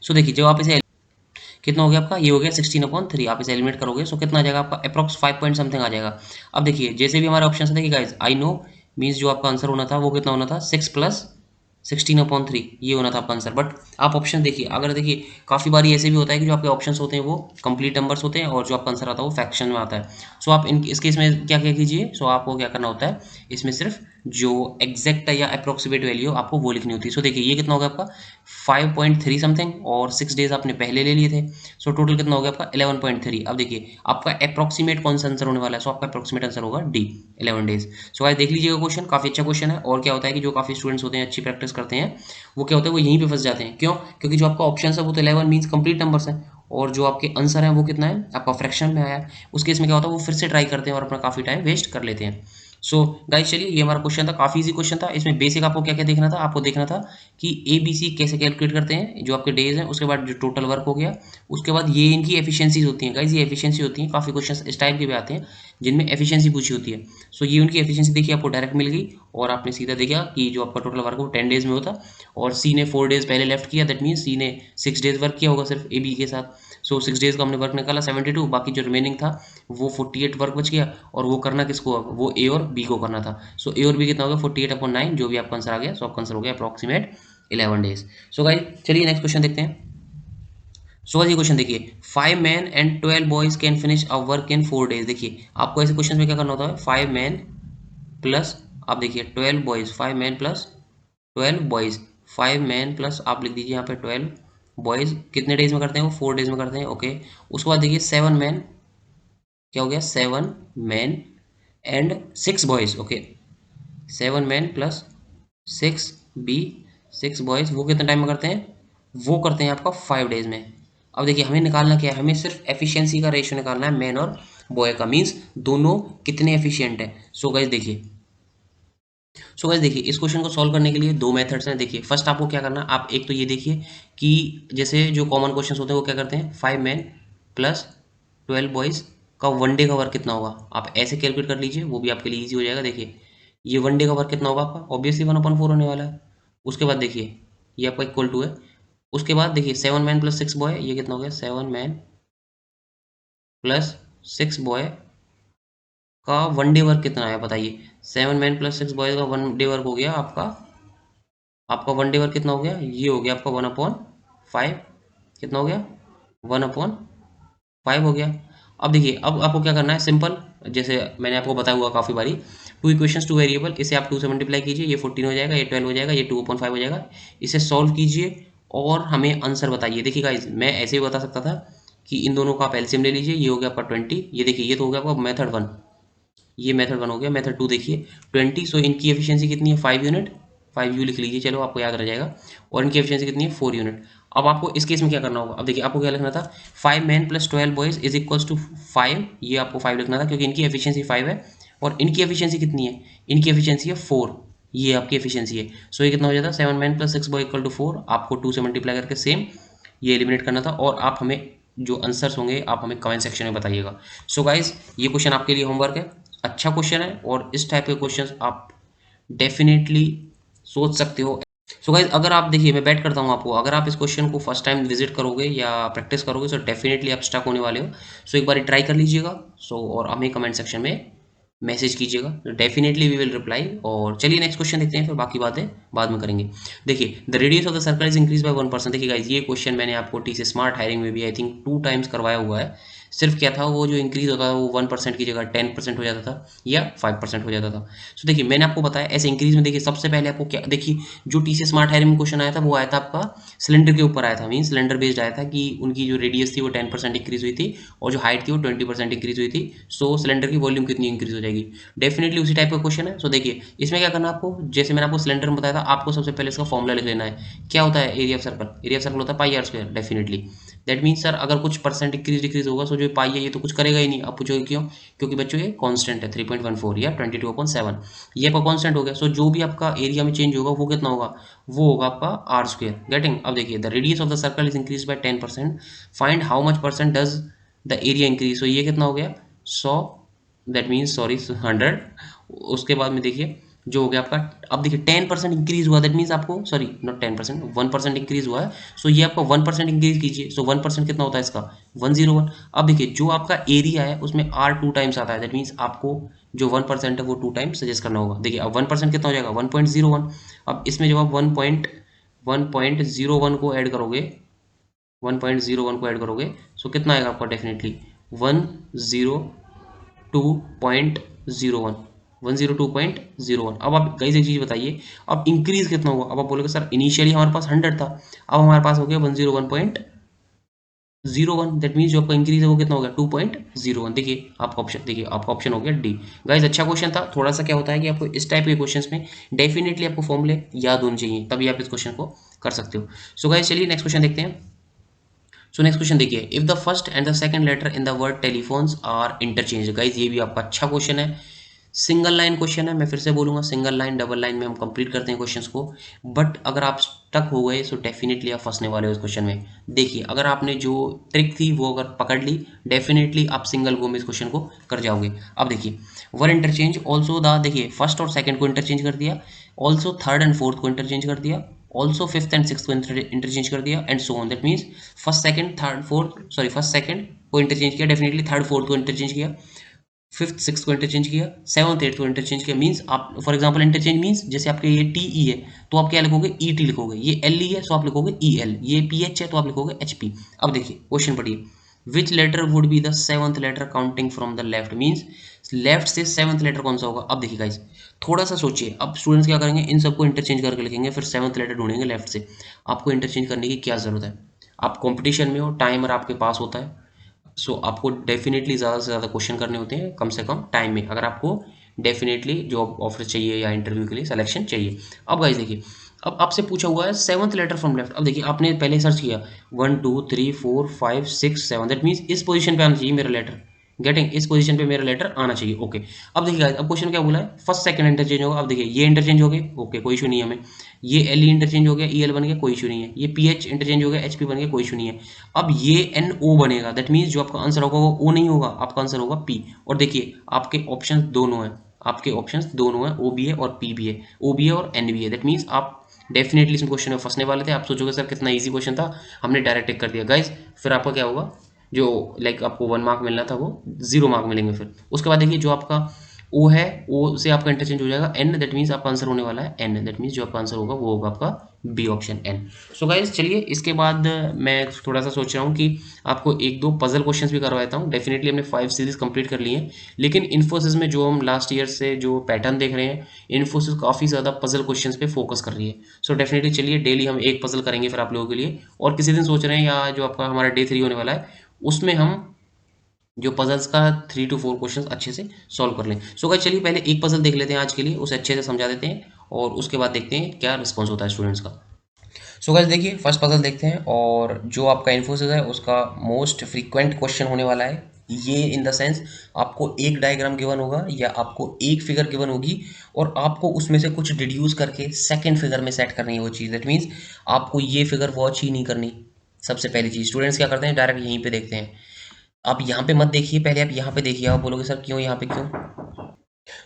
सो देखिए जब आप इसे, कितना हो गया आपका, ये हो गया 16/3, आप इसे एलिमिनेट करोगे सो कितना आ जाएगा आपका अप्रॉक्स 5 पॉइंट समथिंग आ जाएगा। अब देखिए जैसे भी हमारे ऑप्शन है, देखिए गाइस आई नो, मीन्स जो आपका आंसर होना था वो कितना होना था 6 प्लस 16/3, ये होना था आपका आंसर। बट आप ऑप्शन देखिए, अगर देखिए काफ़ी बारी ऐसे भी होता है कि जो आपके ऑप्शंस होते हैं वो कंप्लीट नंबर्स होते हैं और जो आपका आंसर आता है वो फ्रैक्शन में आता है। सो आप इस केस में क्या क्या कीजिए, सो आपको क्या करना होता है इसमें, सिर्फ जो एग्जैक्ट या अप्रोक्सीमेट वैल्यू आपको वो लिखनी होती है। सो देखिए ये कितना होगा आपका 5.3 समथिंग, और 6 डेज आपने पहले ले लिए थे, सो टोटल कितना हो गया आपका 11.3। अब देखिए आपका अप्रोक्सीमेट कौन सा आंसर होने वाला है, सो आपका अप्रोक्सीमेट आंसर होगा डी 11 डेज। सो आज देख लीजिएगा क्वेश्चन, काफ़ी अच्छा क्वेश्चन है। और क्या होता है कि जो काफ़ी स्टूडेंट्स होते हैं अच्छी प्रैक्टिस करते हैं, वो क्या होता है वो यहीं पे फंस जाते हैं। क्यों, क्योंकि जो आपका ऑप्शन है वो तो 11 मीन्स कंप्लीट नंबर्स है, और जो आपके आंसर है वो कितना है आपका फ्रैक्शन में आया है। उस केस में क्या होता है वो फिर से ट्राई करते हैं और अपना काफ़ी टाइम वेस्ट कर लेते हैं। सो गाइस चलिए ये हमारा क्वेश्चन था, काफ़ी इजी क्वेश्चन था। इसमें बेसिक आपको क्या क्या देखना था, आपको देखना था कि ए बी सी कैसे कैलकुलेट करते हैं जो आपके डेज हैं, उसके बाद जो टोटल वर्क हो गया, उसके बाद ये इनकी एफिशिएंसीज होती हैं। गाइस ये एफिशिएंसी होती हैं, काफ़ी क्वेश्चन इस टाइप के भी आते हैं जिनमें एफिशिएंसी पूछी होती है। सो ये उनकी एफिशिएंसी देखिए आपको डायरेक्ट मिल गई, और आपने सीधा देखा कि जो आपका टोटल वर्क है वो 10 डेज में होता, और सी ने 4 डेज पहले लेफ्ट किया, दैट मीन्स सी ने 6 डेज वर्क किया होगा सिर्फ ए बी के साथ। सो 6 डेज का हमने वर्क निकाला 72, बाकी जो रिमेनिंग था वो 48 वर्क बच गया, और वो करना किसको, वो ए और बी को करना था। सो ए और बी कितना हो गया 48/9, जो भी आपका आंसर आ गया, सो आपका आंसर हो गया अप्रॉक्सीमेट 11 डेज। सो गाइस चलिए नेक्स्ट क्वेश्चन देखते हैं। सो ये क्वेश्चन देखिए 5 man and 12 boys can finish a work in 4 days. देखिए आपको ऐसे क्वेश्चन में क्या करना होता है, 5 मैन प्लस, आप देखिए 12 boys, 5 man plus 12 boys, 5 man plus आप लिख दीजिए यहाँ पे 12 बॉयज़ कितने डेज में करते हैं वो 4 डेज में करते हैं ओके। उसके बाद देखिए 7 मैन, क्या हो गया 7 man and 6 boys okay. 7 man plus 6 B 6 boys वो कितने टाइम में करते हैं, वो करते हैं आपका 5 डेज में। अब देखिए हमें निकालना क्या है, हमें सिर्फ एफिशिएंसी का रेशियो निकालना है मैन और बॉय का, मीन्स दोनों कितने एफिशिएंट है। सो गाइस देखिए इस क्वेश्चन को सॉल्व करने के लिए दो मेथड्स हैं। देखिए फर्स्ट आपको क्या करना है, आप एक तो ये देखिए कि जैसे जो कॉमन क्वेश्चंस होते हैं वो क्या करते हैं, 5 मैन प्लस 12 बॉयज़ का वन डे का वर्क कितना होगा, आप ऐसे कैलकुलेट कर लीजिए, वो भी आपके लिए ईजी हो जाएगा। देखिए ये वन डे का वर्क कितना होगा आपका, ऑब्वियसली 1/4 होने वाला है। उसके बाद देखिए ये आपका इक्वल टू है, उसके बाद देखिए 7 मैन प्लस 6 बॉय, ये कितना हो गया 7 मैन प्लस 6 बॉय का वन डे वर्क कितना है बताइए। 7 मैन प्लस 6 बॉय का वन डे वर्क हो गया आपका, आपका वन डे वर्क कितना हो गया, ये हो गया आपका 1/5, कितना हो गया 1/5 हो गया। अब देखिए अब आपको क्या करना है, सिंपल, जैसे मैंने आपको बताया हुआ काफ़ी बारी, टू इक्वेशंस टू वेरिएबल, इसे आप 2 से मल्टीप्लाई कीजिए, ये 14 हो जाएगा, ये 12 हो जाएगा, ये 2/5 हो जाएगा। इसे सॉल्व कीजिए और हमें आंसर बताइए। देखिए गाइज मैं ऐसे ही बता सकता था कि इन दोनों का आप एलसीएम ले लीजिए, ये हो गया आपका 20, ये देखिए ये तो हो गया आपका मेथड वन, ये मेथड वन हो गया। मेथड टू देखिए 20, सो इनकी एफिशिएंसी कितनी है 5 यूनिट, 5 यू लिख लीजिए, चलो आपको याद रह जाएगा। और इनकी एफिशिएंसी कितनी है 4 यूनिट। अब आपको इस केस में क्या करना होगा, अब देखिए आपको क्या लिखना था, 5 man plus 12 boys is equals to 5, ये आपको 5 लिखना था क्योंकि इनकी एफिशिएंसी 5 है और इनकी एफिशिएंसी कितनी है, इनकी एफिशिएंसी है 4, ये आपकी एफिशिएंसी है। सो ये कितना हो जाता है 7 man plus 6 boy equal to 4, आपको 2 से मल्टीप्लाई करके सेम ये एलिमिनेट करना था। और आप हमें जो आंसर्स होंगे आप हमें कमेंट सेक्शन में बताइएगा। सो गाइज ये क्वेश्चन आपके लिए होमवर्क है, अच्छा क्वेश्चन है और इस टाइप के क्वेश्चंस आप डेफिनेटली सोच सकते हो। सो गाइज अगर आप देखिए मैं बेट करता हूँ आपको, अगर आप इस क्वेश्चन को फर्स्ट टाइम विजिट करोगे या प्रैक्टिस करोगे तो डेफिनेटली आप स्टक होने वाले हो। सो एक बार ट्राई कर लीजिएगा। और हमें कमेंट सेक्शन में मैसेज कीजिएगा, डेफिनेटली वी विल रिप्लाई। और चलिए नेक्स्ट क्वेश्चन देखते हैं, फिर बाकी बातें बाद में करेंगे। देखिए the radius of the circle is increase bye 1%। देखिए गाइज ये क्वेश्चन मैंने आपको टी सी स्मार्ट हायरिंग में भी आई थिंक 2 टाइम्स करवाया हुआ है। सिर्फ क्या था, वो जो इंक्रीज होता था वो 1% की जगह 10% हो जाता था या 5% हो जाता था। सो देखिए मैंने आपको बताया ऐसे इंक्रीज में देखिए सबसे पहले आपको क्या, देखिए जो टी सी स्मार्ट हायरिंग में क्वेश्चन आया था वो आया था आपका सिलेंडर के ऊपर आया था, मीन सिलेंडर बेस्ड आया था कि उनकी जो रेडियस थी वो 10% इंक्रीज हुई थी और जो हाइट थी वो 20% इंक्रीज हुई थी। सो सिलेंडर की वॉल्यूम कितनी इंक्रीज हो जाएगी, डेफिनेटली उसी टाइप का क्वेश्चन है। सो देखिए इसमें क्या करना है आपको, जैसे मैंने आपको सिलेंडर में बताया था, आपको सबसे पहले इसका फॉर्मूला लिख लेना है। क्या होता है area of circle, area of circle होता है pi R square, definitely that mean sir अगर कुछ परसेंट इंक्रीज डिक्रीज होगा सो जो पाई है ये तो कुछ करेगा ही नहीं। आप पूछोगे क्यों, क्योंकि बच्चों ये कांस्टेंट है 3.14 या 22/7, ये आपका कांस्टेंट हो गया। सो जो भी आपका एरिया में चेंज होगा वो कितना होगा, वो होगा आपका आर स्क्वायर, गेटिंग। अब देखिए the radius of the circle is increase by 10%, find how much percent does the area increase. So ये कितना हो गया 100, दैट मीन्स सॉरी 100। उसके बाद में देखिए जो हो गया आपका, अब देखिए 10% इंक्रीज हुआ, दैट मीन्स आपको सॉरी नॉट 10%, 1% इंक्रीज हुआ है। सो ये आपका 1% इंक्रीज कीजिए। सो 1% कितना होता है इसका 101। अब देखिए जो आपका एरिया है उसमें आर 2 टाइम्स आता है, दैट मीन्स आपको जो 1% है वो 2 टाइम्स सजेस्ट करना होगा। देखिए अब 1% कितना हो जाएगा 1.01। अब इसमें जब आप 1.01 को ऐड करोगे, 1.01 को ऐड करोगे सो कितना आएगा आपका, डेफिनेटली 102.01, 102.01। अब आप गाइस एक चीज़ बताइए, अब इंक्रीज कितना हुआ। अब आप बोलोगे सर इनिशियली हमारे पास 100 था, अब हमारे पास हो गया 101.01, दैट मीन्स जो आपका इंक्रीज है वो कितना हो गया 2.01। देखिए आपका ऑप्शन, देखिए आपका ऑप्शन हो गया डी। गाइस अच्छा क्वेश्चन था, थोड़ा सा क्या होता है कि आपको इस टाइप के क्वेश्चंस में डेफिनेटली आपको फॉर्मूले याद होने चाहिए, तभी आप इस क्वेश्चन को कर सकते हो। सो गाइस चलिए नेक्स्ट क्वेश्चन देखते हैं। सो नेक्स्ट क्वेश्चन देखिए, if the first and the second letter in the word telephones are interchange. Guys ये भी आपका अच्छा क्वेश्चन है, सिंगल लाइन क्वेश्चन है। मैं फिर से बोलूंगा सिंगल लाइन डबल लाइन में हम कंप्लीट करते हैं क्वेश्चंस को, बट अगर आप स्टक हो गए सो डेफिनेटली आप फंसने वाले हो इस क्वेश्चन में। देखिए अगर आपने जो ट्रिक थी वो अगर पकड़ ली, डेफिनेटली आप सिंगल गो में इस क्वेश्चन को कर जाओगे। अब देखिए वर्ड इंटरचेंज ऑल्सो द, देखिए फर्स्ट और सेकंड को इंटरचेंज कर दिया, ऑल्सो थर्ड एंड फोर्थ को इंटरचेंज कर दिया, ऑल्सो फिफ्थ एंड सिक्स को इंटरचेंज कर दिया and so on. That means first second third fourth, sorry first second को इंटरचेंज किया, डेफिनेटली थर्ड फोर्थ को इंटरचेंज किया, फिफ्थ सिक्स को इंटरचेंज किया, सेवन्थ एट्थ को इंटरचेंज किया। मीन्स आप फॉर एग्जांपल इंटरचेंज मीन्स जैसे आपके ये टी ई है तो आप क्या लिखोगे ई टी लिखोगे, ये एल ई है तो आप लिखोगे ई एल, ये पी एच है तो आप लिखोगे एच पी। अब देखिए क्वेश्चन पढ़िए, which letter would be the seventh letter counting from the left. Means left से सेवंथ लेटर कौन सा होगा। अब देखिए गाइस थोड़ा सा सोचिए, अब स्टूडेंट्स क्या करेंगे इन सबको इंटरचेंज करके लिखेंगे, फिर सेवंथ लेटर ढूंढेंगे लेफ्ट से। आपको इंटरचेंज करने की क्या जरूरत है, आप कंपटीशन में हो, टाइमर आपके पास होता है, सो आपको डेफिनेटली ज़्यादा से ज़्यादा क्वेश्चन करने होते हैं कम से कम टाइम में, अगर आपको डेफिनेटली जॉब ऑफर चाहिए या इंटरव्यू के लिए सिलेक्शन चाहिए। अब गाइस देखिए, अब आपसे पूछा हुआ है सेवंथ लेटर फ्रॉम लेफ्ट। अब देखिए आपने पहले सर्च किया 1 2 3 4 5 6 7, दैट मीन्स इस पोजीशन पे आना चाहिए मेरा लेटर, गेटिंग इस पोजीशन पे मेरा लेटर आना चाहिए। ओके, अब देखिए guys, अब क्वेश्चन क्या बोला है, फर्स्ट सेकंड इंटरचेंज होगा। अब देखिए ये इंटरचेंज हो गए, ओके कोई इशू नहीं है हमें। ये एल इंटरचेंज हो गया, ई एल बन गया, कोई इशू नहीं है। ये पी एच इंटरचेंज हो गया, एच पी बन गया, कोई इशू नहीं है। अब ये एन ओ बनेगा, दैट मीन्स जो आपका आंसर होगा वो ओ नहीं होगा, आपका आंसर होगा पी। और देखिए आपके ऑप्शन दोनों हैं, आपके ऑप्शंस दोनों हैं, ओ भी है और पी भी है, ओ भी है और एन भी है। दैट मीन्स आप डेफिनेटली इस क्वेश्चन में फंसने वाले थे। आप सोचोगे सर कितना इजी क्वेश्चन था, हमने डायरेक्ट टिक कर दिया। गाइज फिर आपका क्या होगा, जो लाइक आपको 1 मार्क मिलना था वो 0 मार्क मिलेंगे। फिर उसके बाद देखिए जो आपका ओ है, ओ से आपका इंटरचेंज हो जाएगा एन, दैट मीन्स आपका आंसर होने वाला है एन, दैट मीन्स जो आपका आंसर होगा वो होगा आपका B option N. So guys चलिए इसके बाद मैं थोड़ा सा सोच रहा हूँ कि आपको एक दो पजल क्वेश्चंस भी करवाता हूँ। डेफिनेटली हमने 5 सीरीज कंप्लीट कर ली हैं, लेकिन इन्फोसिस में जो हम लास्ट ईयर से जो पैटर्न देख रहे हैं, इन्फोसिस काफ़ी ज़्यादा पजल क्वेश्चंस पे फोकस कर रही है। सो डेफिनेटली चलिए डेली हम एक पजल करेंगे फिर आप लोगों के लिए, और किसी दिन सोच रहे हैं या जो आपका हमारा डे 3 होने वाला है उसमें हम जो पजल्स का 3 to 4 क्वेश्चन अच्छे से सॉल्व कर लें। सो गाइस चलिए पहले एक पजल देख लेते हैं आज के लिए, उसे अच्छे से समझा देते हैं और उसके बाद देखते हैं क्या रिस्पॉन्स होता है स्टूडेंट्स का। सो गाइस देखिए फर्स्ट पजल देखते हैं, और जो आपका इन्फोसिस है उसका मोस्ट फ्रीक्वेंट क्वेश्चन होने वाला है ये, इन द सेंस आपको एक डायग्राम गिवन होगा या आपको एक फिगर गिवन होगी और आपको उसमें से कुछ डिड्यूस करके सेकंड फिगर में सेट करनी है वो चीज़। दैट मीन्स आपको ये फिगर वॉच ही नहीं करनी। सबसे पहली चीज़ स्टूडेंट्स क्या करते हैं, डायरेक्ट यहीं पे देखते हैं। आप यहाँ पे मत देखिए, पहले आप यहाँ पे देखिए। आप बोलोगे सर क्यों यहाँ पे क्यों?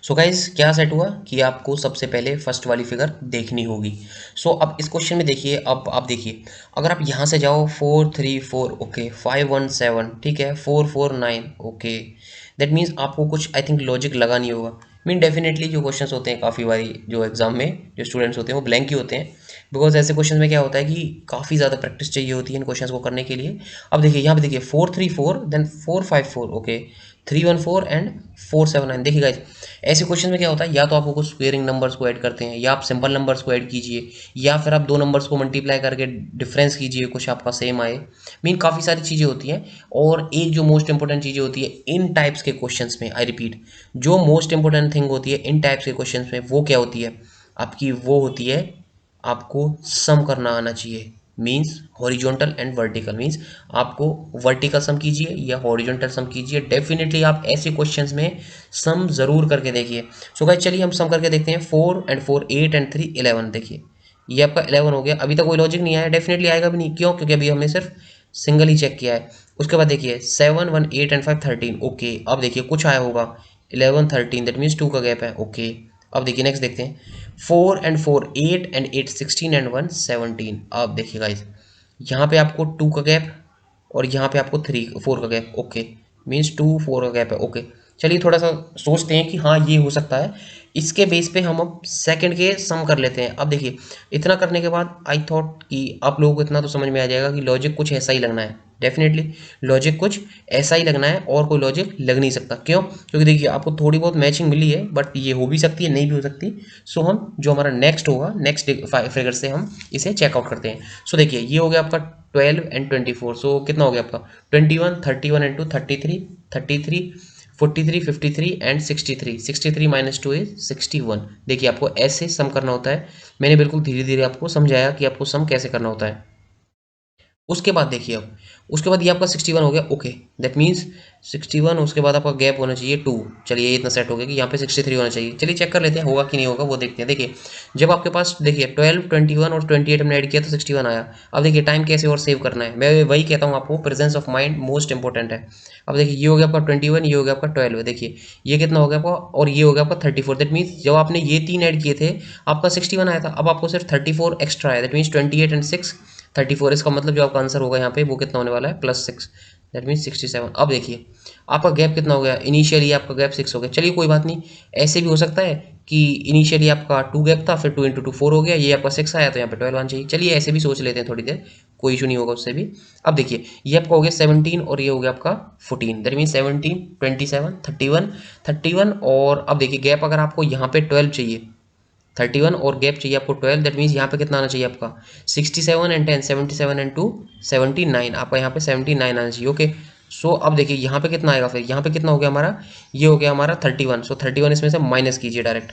सो गाइज क्या सेट हुआ कि आपको सबसे पहले फर्स्ट वाली फिगर देखनी होगी। सो अब इस क्वेश्चन में देखिए, अब आप देखिए अगर आप यहाँ से जाओ 4 3 4 ओके, 5 1 7 ठीक है, 4 4 9 ओके, दैट मीन्स आपको कुछ आई थिंक लॉजिक लगा नहीं होगा। मीन डेफिनेटली जो क्वेश्चंस होते हैं काफ़ी बारी जो एग्जाम में जो स्टूडेंट्स होते हैं वो ब्लैंक ही होते हैं, बिकॉज ऐसे क्वेश्चन में क्या होता है कि काफ़ी ज़्यादा प्रैक्टिस चाहिए होती है इन क्वेश्चंस को करने के लिए। अब देखिए यहाँ पे देखिए 4 3 4 देन 4 5 4 ओके, 3 1 4 एंड 4 7 9। देखिए गाइज ऐसे क्वेश्चन में क्या होता है, या तो आपको कुछ स्क्वेयरिंग नंबर्स को ऐड करते हैं, या आप सिंपल नंबर्स को ऐड कीजिए, या फिर आप दो नंबर्स को मल्टीप्लाई करके डिफरेंस कीजिए कुछ आपका सेम आए। मीन काफ़ी सारी चीज़ें होती हैं। और एक जो मोस्ट इंपॉर्टेंट चीज़ें होती है इन टाइप्स के क्वेश्चंस में, आई रिपीट, जो मोस्ट इंपॉर्टेंट थिंग होती है इन टाइप्स के क्वेश्चंस में वो क्या होती है आपकी, वो होती है आपको सम करना आना चाहिए। Means horizontal and vertical, means आपको वर्टिकल सम कीजिए या हॉरिजॉन्टल सम कीजिए। डेफिनेटली आप ऐसे क्वेश्चंस में सम जरूर करके देखिए। सो गाइस चलिए हम सम करके देखते हैं। 4 एंड 4 8 एंड 3 11। देखिए ये आपका 11 हो गया। अभी तक कोई लॉजिक नहीं आया, डेफिनेटली आएगा भी नहीं, क्यों? क्योंकि अभी हमने सिर्फ सिंगल ही चेक किया है। उसके बाद देखिए 7 1 8 एंड 5 13 ओके। अब देखिए कुछ आया होगा 11 13, दैट मीन्स 2 का गैप है ओके। अब देखिए नेक्स्ट देखते हैं 4 एंड 4 8 एंड 8 16 एंड 1 17। अब देखिए गाइज यहाँ पे आपको 2 का गैप और यहाँ पे आपको 4 का गैप ओके, मीन्स 2 4 का गैप है ओके। चलिए थोड़ा सा सोचते हैं कि हाँ ये हो सकता है। इसके बेस पे हम अब सेकंड के सम कर लेते हैं। अब देखिए इतना करने के बाद आई थॉट कि आप लोगों को इतना तो समझ में आ जाएगा कि लॉजिक कुछ ऐसा ही लगना है। डेफिनेटली लॉजिक कुछ ऐसा ही लगना है और कोई लॉजिक लग नहीं सकता। क्यों? क्योंकि देखिए आपको थोड़ी बहुत मैचिंग मिली है, बट ये हो भी सकती है नहीं भी हो सकती। सो हम जो हमारा नेक्स्ट होगा, नेक्स्ट फिगर से हम इसे चेकआउट करते हैं। सो देखिए ये हो गया आपका 12 एंड 24। सो कितना हो गया आपका 21 31 एंड 2 33 33 43 53 एंड 63। 63 minus 2 is 61। देखिए आपको ऐसे सम करना होता है। मैंने बिल्कुल धीरे धीरे आपको समझाया कि आपको सम कैसे करना होता है। उसके बाद देखिए अब उसके बाद ये आपका 61 हो गया ओके, दैट मीन्स 61। उसके बाद आपका गैप होना चाहिए 2। चलिए ये इतना सेट हो गया कि यहाँ पे 63 होना चाहिए। चलिए चेक कर लेते हैं होगा कि नहीं होगा, वो देखते हैं। देखिए जब आपके पास देखिए 12 21 और 28 हमने ऐड किया तो 61 आया। अब देखिए टाइम कैसे और सेव करना है, मैं वही कहता हूँ आपको, presence of mind most important है। अब देखिए ये हो गया आपका 21, ये हो गया आपका 12। देखिए ये कितना हो गया आपका, और ये हो गया आपका 34। दैट मीन्स जब आपने ये तीन ऐड किए थे आपका 61 आया था, अब आपको सिर्फ 34 एक्स्ट्रा आया। That means 28 and 6 34। इसका मतलब जो आपका आंसर होगा यहाँ पे वो कितना होने वाला है +6, दैट मीन्स 67। अब देखिए आपका गैप कितना हो गया, इनिशियली आपका गैप 6 हो गया। चलिए कोई बात नहीं, ऐसे भी हो सकता है कि इनिशियली आपका 2 गैप था, फिर 2 इंटू 2 4 हो गया, ये आपका 6 आया तो यहाँ पे 12 आना चाहिए। चलिए ऐसे भी सोच लेते हैं थोड़ी देर, कोई इशू नहीं होगा उससे भी। अब देखिए ये आपका हो गया 17 और ये हो गया आपका 14, दैट मीन्स 17 27 31 31। और अब देखिए गैप अगर आपको यहाँ पे 12 चाहिए 31 और गैप चाहिए आपको 12, दैट मीन्स यहाँ पे कितना आना चाहिए आपका 67 एंड 10, 77 एंड 2 79, आपका यहाँ पे 79 आना चाहिए। ओके, सो अब देखिए यहाँ पे कितना आएगा, फिर यहाँ पे कितना हो गया हमारा, ये हो गया हमारा 31। सो 31 इसमें से माइनस कीजिए डायरेक्ट।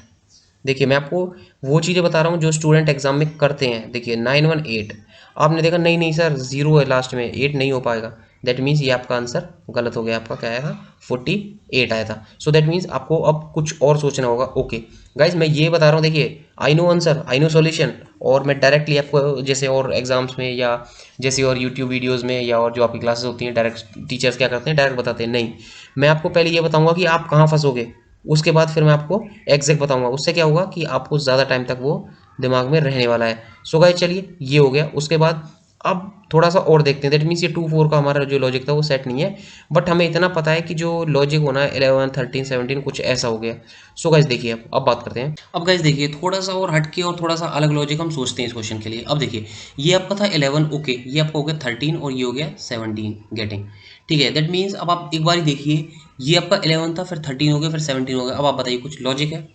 देखिए मैं आपको वो चीज़ें बता रहा हूँ जो स्टूडेंट एग्जाम में करते हैं। देखिए 918 आपने देखा, नहीं नहीं सर जीरो है लास्ट में, 8 नहीं हो पाएगा, दैट मीन्स ये आपका आंसर गलत हो गया। आपका क्या आया था, 48 आया था। सो दैट मीन्स आपको अब कुछ और सोचना होगा। ओके गाइज, मैं ये बता रहा हूँ, देखिए I know answer, I know solution, और मैं डायरेक्टली आपको जैसे और एग्जाम्स में या जैसे और यूट्यूब वीडियोज़ में या और जो आपकी क्लासेस होती हैं डायरेक्ट टीचर्स क्या करते हैं, डायरेक्ट बताते हैं। नहीं, मैं आपको पहले ये बताऊँगा कि आप कहाँ फंसोगे, उसके बाद फिर मैं आपको एग्जैक्ट बताऊंगा। उससे क्या होगा कि आपको ज़्यादा टाइम तक वो दिमाग में रहने वाला है। सो गाइस चलिए ये हो गया। उसके बाद अब थोड़ा सा और देखते हैं। दैट मीन्स ये 2 4 का हमारा जो लॉजिक था वो सेट नहीं है, बट हमें इतना पता है कि जो लॉजिक होना है 11 13 17 कुछ ऐसा हो गया। सो गाइस देखिए अब बात करते हैं। अब गाइस देखिए थोड़ा सा और हटके और थोड़ा सा अलग लॉजिक हम सोचते हैं इस क्वेश्चन के लिए। अब देखिए ये आपका था 11, ओके, ये आपका हो गया 13 और ये हो गया 17 गेटिंग, ठीक है। दैट मीन्स अब आप एक बार देखिए, ये आपका 11 था, फिर 13 हो गया, फिर 17 हो गया। अब आप बताइए कुछ लॉजिक है?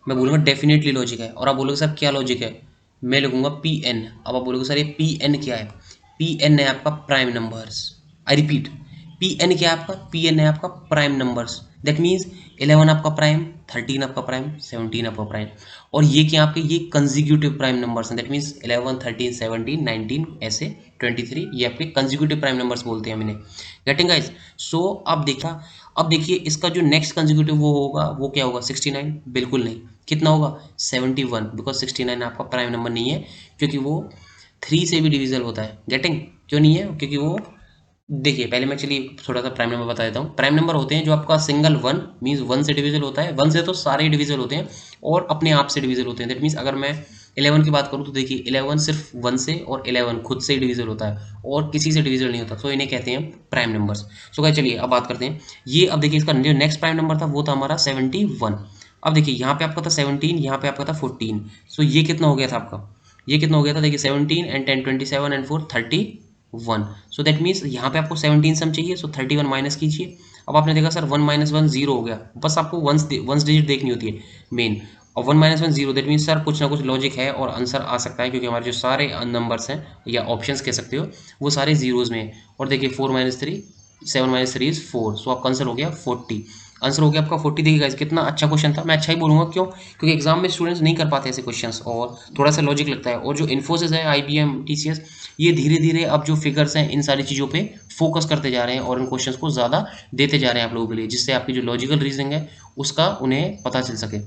मैं बोलूँगा डेफिनेटली लॉजिक है। और आप बोलोगे सर क्या लॉजिक है? मैं लिखूंगा पी एन। अब आप बोलोगे सर ये पी एन क्या है? पी एन है आपका prime numbers. I repeat, P N क्या है आपका? पी एन है आपका प्राइम नंबर्स। दैट मीन्स 11 आपका प्राइम, 13 आपका प्राइम, 17 आपका प्राइम, और ये क्या आपके, ये कंजिक्यूटिव प्राइम नंबर्स हैं। दैट मीन्स 11 13 17 19 ऐसे 23, ये आपके कंजिक्यूटिव प्राइम नंबर्स बोलते हैं हमने। Getting guys? सो अब देखिए इसका जो नेक्स्ट कंजिक्यूटिव वो होगा, वो क्या होगा? 69? बिल्कुल नहीं। कितना होगा? 71, बिकॉज 69 आपका प्राइम नंबर नहीं है, क्योंकि वो 3 से भी डिविजल होता है। गेटिंग? क्यों नहीं है? क्योंकि वो, देखिए पहले मैं चलिए थोड़ा सा प्राइम नंबर बता देता हूँ। प्राइम नंबर होते हैं जो आपका सिंगल वन मीन्स वन से डिविजल होता है, वन से तो सारे डिविजल होते हैं और अपने आप से डिविजल होते हैं। दैट मीन्स अगर मैं 11 की बात करूँ तो देखिए 11 सिर्फ वन से, और 11 खुद से ही डिविजल होता है और किसी से डिविजल नहीं होता, तो इन्हें कहते हैं प्राइम नंबर्स। सो गाइस चलिए अब बात करते हैं। ये अब देखिए इसका जो नेक्स्ट प्राइम नंबर था वो था हमारा 71। अब देखिए यहाँ पे आपका था 17, यहाँ पे आपका था 14। सो ये कितना हो गया था आपका, ये कितना हो गया था? देखिए 17 and 10 27 and 4 31। So that means यहाँ पे आपको 17 सम चाहिए, सो 31 माइनस कीजिए। अब आपने देखा सर 1 माइनस 1 जीरो हो गया, बस आपको वंस डिजिट देखनी होती है मेन, और 1 minus 1 zero, that means sir कुछ ना कुछ लॉजिक है और आंसर आ सकता है, क्योंकि हमारे जो सारे नंबर्स हैं या ऑप्शंस कह सकते हो वो सारे जीरोज में है। और देखिए 4 माइनस 3 7 माइनस 3 इज 4, सो आपका आंसर हो गया 40। आंसर हो गया आपका 40। देखिए गाइस कितना अच्छा क्वेश्चन था। मैं अच्छा ही बोलूँगा, क्यों? क्योंकि एग्जाम में स्टूडेंट्स नहीं कर पाते ऐसे क्वेश्चंस और थोड़ा सा लॉजिक लगता है। और जो इन्फोसिस है, IBM, TCS, ये धीरे धीरे अब जो फिगर्स हैं इन सारी चीज़ों पे फोकस करते जा रहे हैं और इन क्वेश्चंस को ज़्यादा देते जा रहे हैं आप लोगों के लिए, जिससे आपकी जो लॉजिकल रीजनिंग है उसका उन्हें पता चल सके।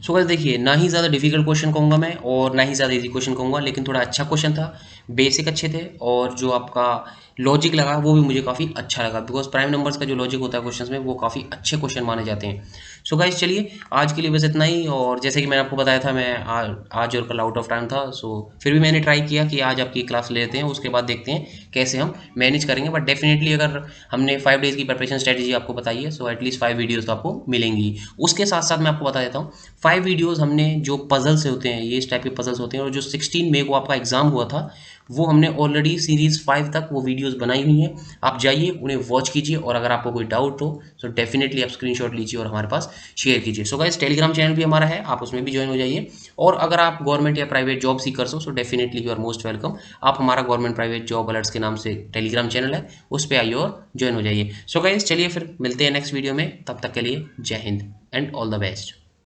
सो गाइस देखिए, ना ही ज़्यादा डिफिकल्ट क्वेश्चन कहूँगा मैं और ना ही ज़्यादा इजी क्वेश्चन कहूँगा, लेकिन थोड़ा अच्छा क्वेश्चन था, बेसिक अच्छे थे, और जो आपका लॉजिक लगा वो भी मुझे काफ़ी अच्छा लगा, बिकॉज प्राइम नंबर्स का जो लॉजिक होता है क्वेश्चंस में वो काफ़ी अच्छे क्वेश्चन माने जाते हैं। सो गाइस चलिए आज के लिए बस इतना ही, और जैसे कि मैंने आपको बताया था मैं आज और कल आउट ऑफ टाइम था, सो फिर भी मैंने ट्राई किया कि आज आपकी क्लास ले लेते हैं, उसके बाद देखते हैं कैसे हम मैनेज करेंगे। बट डेफिनेटली अगर हमने 5 डेज़ की प्रिपरेशन स्ट्रेटेजी आपको बताई है, सो एटलीस्ट 5 वीडियोज़ तो आपको मिलेंगी। उसके साथ साथ मैं आपको बता देता हूँ 5 वीडियोज़ हमने जो पजल्स होते हैं, ये इस टाइप के पजल्स होते हैं, और जो 16 मई को आपका एग्जाम हुआ था वो हमने ऑलरेडी सीरीज़ 5 तक वो वीडियोस बनाई हुई हैं। आप जाइए उन्हें वॉच कीजिए, और अगर आपको कोई डाउट हो तो डेफिनेटली आप स्क्रीनशॉट लीजिए और हमारे पास शेयर कीजिए। सो गाइस टेलीग्राम चैनल भी हमारा है, आप उसमें भी ज्वाइन हो जाइए। और अगर आप गवर्नमेंट या प्राइवेट जॉब सीकर्स हो, so definitely you are most welcome. आप हमारा गवर्नमेंट प्राइवेट जॉब अलर्ट्स के नाम से टेलीग्राम चैनल है, उस पर आइए और ज्वाइन हो जाइए। सो गाइस चलिए फिर मिलते हैं नेक्स्ट वीडियो में, तब तक के लिए जय Hind and all the best.